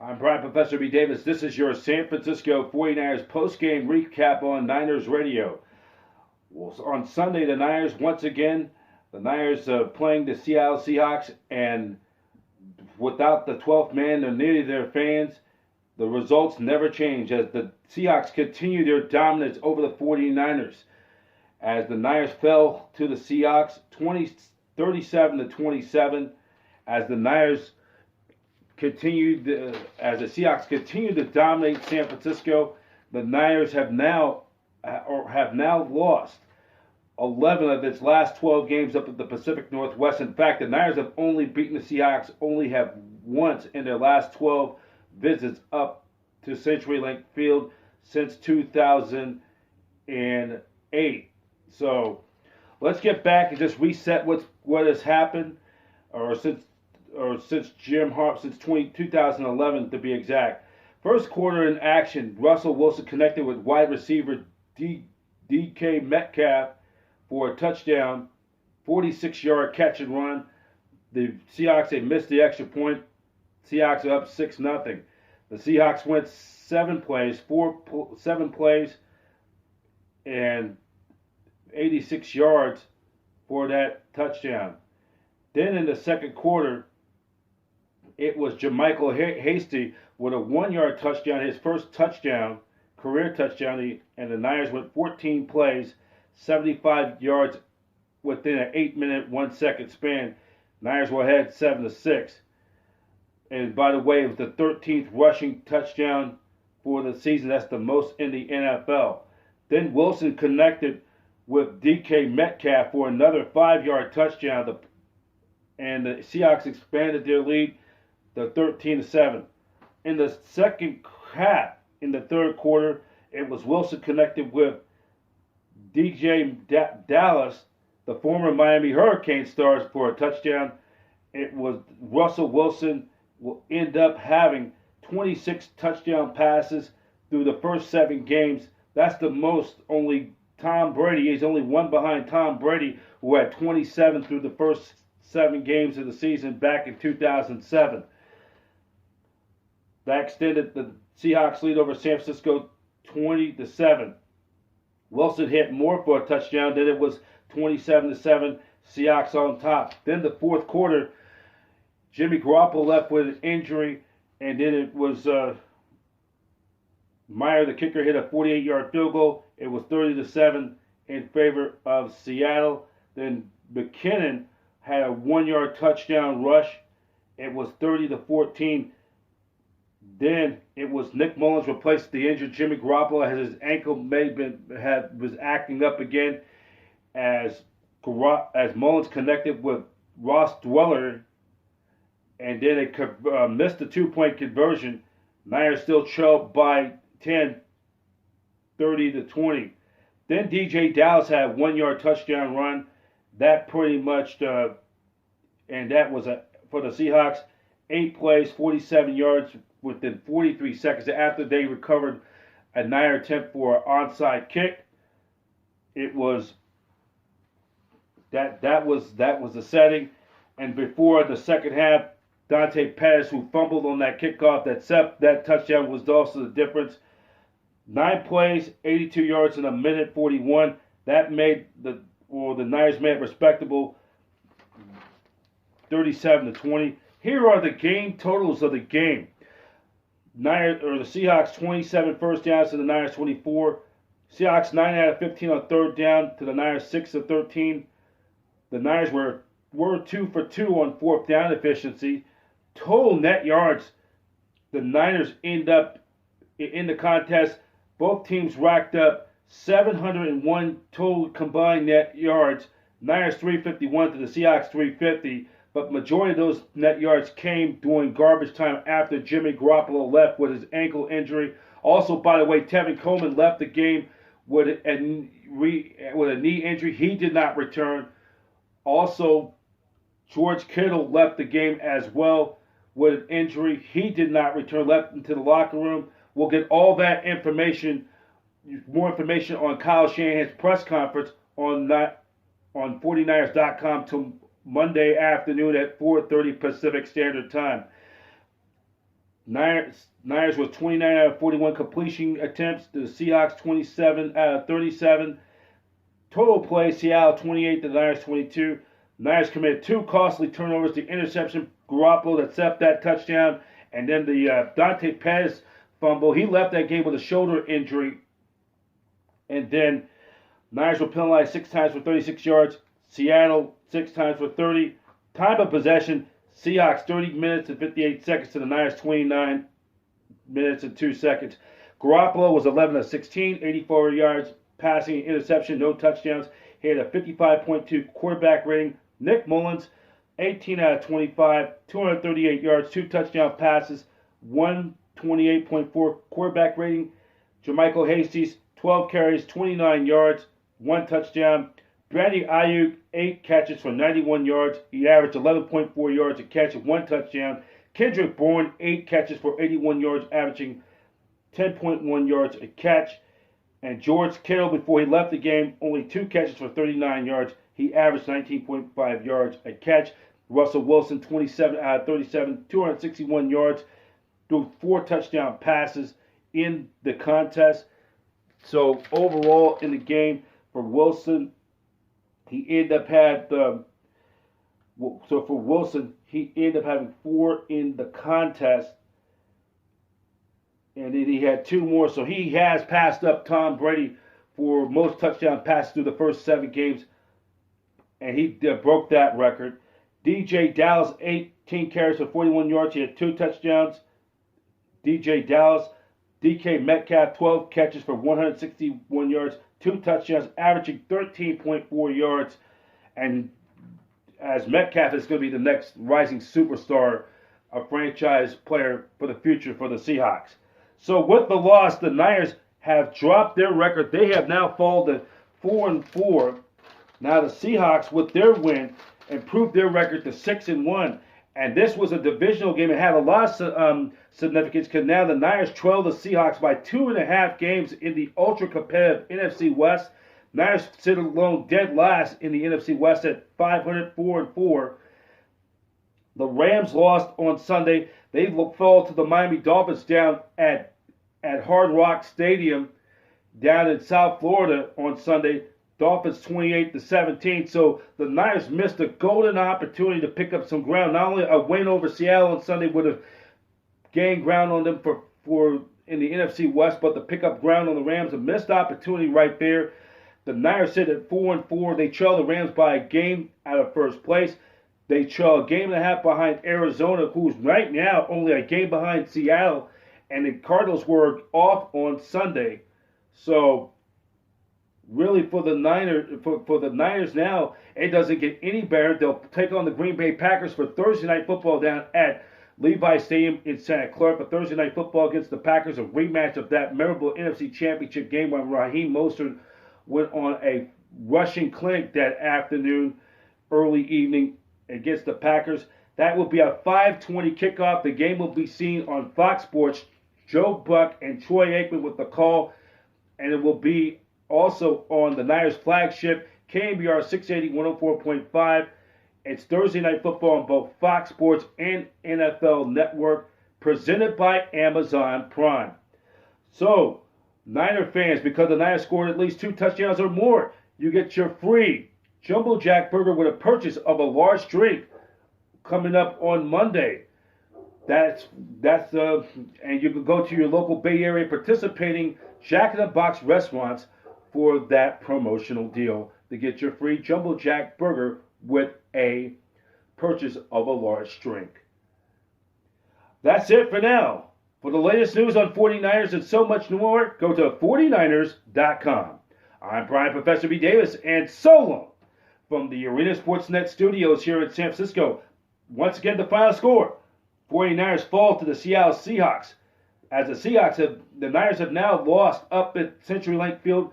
I'm Brian Professor B. Davis. This is your San Francisco 49ers postgame recap on Niners Radio. Well, on Sunday, the Niners, once again, the Niners playing the Seattle Seahawks, and without the 12th man or nearly their fans, the results never change as the Seahawks continue their dominance over the 49ers. As the Niners fell to the Seahawks 37-27, as the Niners as the Seahawks continue to dominate San Francisco, the Niners have now lost 11 of its last 12 games up at the Pacific Northwest. In fact, the Niners have only beaten the Seahawks once in their last 12 visits up to CenturyLink Field since 2008. So let's get back and just reset what has happened, since 2011 to be exact. First quarter in action, Russell Wilson connected with wide receiver DK Metcalf for a touchdown, 46-yard catch and run. The Seahawks, they missed the extra point. Seahawks are up 6-0. The Seahawks went 7 plays and 86 yards for that touchdown. Then in the second quarter, it was JaMycal Hasty with a 1-yard touchdown, his first career touchdown, and the Niners went 14 plays, 75 yards within an 8-minute, 1-second span. Niners were ahead 7-6. And by the way, it was the 13th rushing touchdown for the season. That's the most in the NFL. Then Wilson connected with DK Metcalf for another 5-yard touchdown, and the Seahawks expanded their lead to 13-7. In the second half, in the third quarter, it was Wilson connected with DJ Dallas, the former Miami Hurricane stars, for a touchdown. It was Russell Wilson will end up having 26 touchdown passes through the first 7 games. That's the most. Only Tom Brady is only one behind Tom Brady, who had 27 through the first 7 games of the season back in 2007. That extended the Seahawks lead over San Francisco 20-7. Wilson hit more for a touchdown. Then it was 27-7. Seahawks on top. Then the fourth quarter, Jimmy Garoppolo left with an injury, and then it was Meyer, the kicker, hit a 48-yard field goal. It was 30-7 in favor of Seattle. Then McKinnon had a 1-yard touchdown rush. It was 30-14. Then it was Nick Mullins replaced the injured Jimmy Garoppolo as his ankle was acting up again. As Mullins connected with Ross Dweller, and then it missed the 2-point conversion. Niners still trailed by 10, 30-20. Then DJ Dallas had a 1-yard touchdown run. That pretty much, and that was for the Seahawks, 8 plays, 47 yards within 43 seconds after they recovered a Niner attempt for an onside kick. It was that was the setting, and before the second half, Dante Pettis, who fumbled on that kickoff, that touchdown was also the difference. 9 plays, 82 yards in a minute 41. That made the Niners made it respectable, 37-20. Here are the game totals of the game. The Seahawks 27 first downs to the Niners 24. Seahawks 9 out of 15 on third down to the Niners 6 of 13. The Niners were 2 for 2 on fourth down efficiency. Total net yards, the Niners end up in the contest. Both teams racked up 701 total combined net yards. Niners 351 to the Seahawks 350. But majority of those net yards came during garbage time after Jimmy Garoppolo left with his ankle injury. Also, by the way, Tevin Coleman left the game with a knee injury. He did not return. Also, George Kittle left the game as well with an injury. He did not return, left into the locker room. We'll get all that information, more information on Kyle Shanahan's press conference on 49ers.com Monday afternoon at 4:30 Pacific Standard Time. Niners was 29 out of 41 completion attempts. The Seahawks 27 out of 37. Total play, Seattle 28, the Niners 22. Niners committed 2 costly turnovers. The interception, Garoppolo that set up that touchdown, and then the Dante Pettis fumble. He left that game with a shoulder injury. And then Niners were penalized 6 times for 36 yards. Seattle 6 times for 30. Time of possession, Seahawks 30 minutes and 58 seconds to the Niners 29 minutes and 2 seconds. Garoppolo was 11 of 16, 84 yards, passing, interception, no touchdowns. He had a 55.2 quarterback rating. Nick Mullins, 18 out of 25, 238 yards, 2 touchdown passes, 128.4 quarterback rating. Jermichael Hasty, 12 carries, 29 yards, 1 touchdown. Brandon Ayuk, 8 catches for 91 yards. He averaged 11.4 yards a catch and 1 touchdown. Kendrick Bourne, 8 catches for 81 yards, averaging 10.1 yards a catch. And George Kittle, before he left the game, only 2 catches for 39 yards. He averaged 19.5 yards a catch. Russell Wilson, 27 out of 37, 261 yards, threw 4 touchdown passes in the contest. So overall in the game for Wilson, he ended up having 4 in the contest. And then he had 2 more. So he has passed up Tom Brady for most touchdown passes through the first 7 games. And he broke that record. DJ Dallas, 18 carries for 41 yards. He had 2 touchdowns. DJ Dallas. DK Metcalf, 12 catches for 161 yards. 2 touchdowns, averaging 13.4 yards. And as Metcalf is going to be the next rising superstar, a franchise player for the future for the Seahawks. So with the loss, the Niners have dropped their record. They have now fallen to 4-4. Now the Seahawks, with their win, improved their record to 6-1. And this was a divisional game. It had a lot of significance because now the Niners trail the Seahawks by 2.5 games in the ultra-competitive NFC West. Niners sit alone dead last in the NFC West at 504-4. The Rams lost on Sunday. They fell to the Miami Dolphins down at Hard Rock Stadium down in South Florida on Sunday. Dolphins 28-17. So the Niners missed a golden opportunity to pick up some ground. Not only a win over Seattle on Sunday would have gained ground on them for in the NFC West, but to pick up ground on the Rams, a missed opportunity right there. The Niners sit at 4-4. They trail the Rams by a game out of first place. They trail a game and a half behind Arizona, who's right now only a game behind Seattle, and the Cardinals were off on Sunday. So really for the Niners now, it doesn't get any better. They'll take on the Green Bay Packers for Thursday Night Football down at Levi Stadium in Santa Clara for Thursday Night Football against the Packers, a rematch of that memorable NFC Championship game when Raheem Mostert went on a rushing clinic that afternoon, early evening against the Packers. That will be a 5:20 kickoff. The game will be seen on Fox Sports. Joe Buck and Troy Aikman with the call, and it will be also on the Niners flagship, KNBR 680 104.5. It's Thursday Night Football on both Fox Sports and NFL Network, presented by Amazon Prime. So, Niner fans, because the Niners scored at least 2 touchdowns or more, you get your free Jumbo Jack Burger with a purchase of a large drink coming up on Monday. And you can go to your local Bay Area participating Jack in the Box restaurants for that promotional deal to get your free Jumbo Jack Burger with a purchase of a large drink. That's it for now. For the latest news on 49ers and so much more, go to 49ers.com. I'm Brian Professor B. Davis, and so long from the Arena Sportsnet studios here in San Francisco. Once again, the final score: 49ers fall to the Seattle Seahawks. As the Niners have now lost up at CenturyLink Field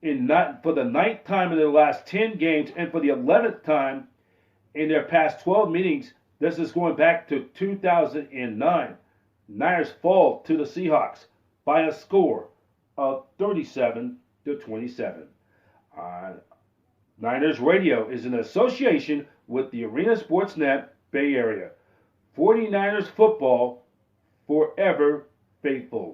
for the 9th time in their last 10 games, and for the 11th time in their past 12 meetings. This is going back to 2009. Niners fall to the Seahawks by a score of 37-27. Niners Radio is in association with the Arena Sportsnet Bay Area. 49ers football forever faithful.